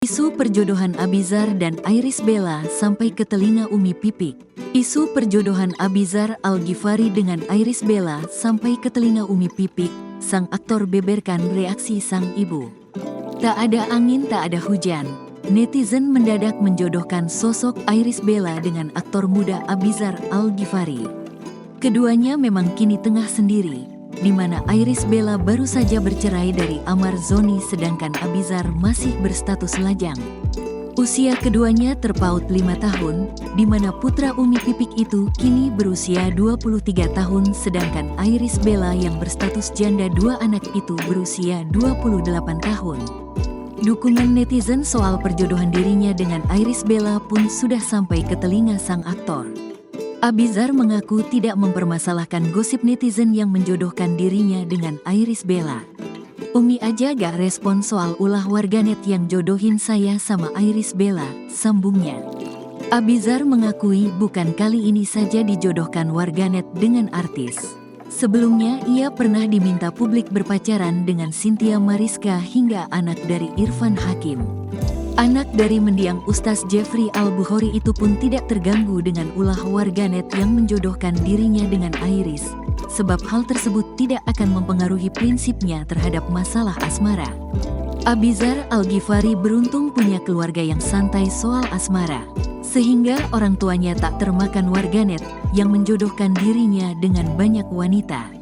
Isu perjodohan Abizar dan Irish Bella sampai ke telinga Umi Pipik. Isu perjodohan Abizar Al-Ghifari dengan Irish Bella sampai ke telinga Umi Pipik. Sang aktor beberkan reaksi sang ibu. Tak ada angin, tak ada hujan. Netizen mendadak menjodohkan sosok Irish Bella dengan aktor muda Abizar Al-Ghifari. Keduanya memang kini tengah sendiri, di mana Irish Bella baru saja bercerai dari Amar Zoni sedangkan Abizar masih berstatus lajang. Usia keduanya terpaut 5 tahun, di mana putra Umi Pipik itu kini berusia 23 tahun sedangkan Irish Bella yang berstatus janda 2 anak itu berusia 28 tahun. Dukungan netizen soal perjodohan dirinya dengan Irish Bella pun sudah sampai ke telinga sang aktor. Abizar mengaku tidak mempermasalahkan gosip netizen yang menjodohkan dirinya dengan Irish Bella. Umi aja gak respon soal ulah warganet yang jodohin saya sama Irish Bella, sambungnya. Abizar mengakui bukan kali ini saja dijodohkan warganet dengan artis. Sebelumnya ia pernah diminta publik berpacaran dengan Cynthia Mariska hingga anak dari Irfan Hakim. Anak dari mendiang Ustaz Jeffrey Al-Bukhari itu pun tidak terganggu dengan ulah warganet yang menjodohkan dirinya dengan Irish, sebab hal tersebut tidak akan mempengaruhi prinsipnya terhadap masalah asmara. Abizar Al-Ghifari beruntung punya keluarga yang santai soal asmara, sehingga orang tuanya tak termakan warganet yang menjodohkan dirinya dengan banyak wanita.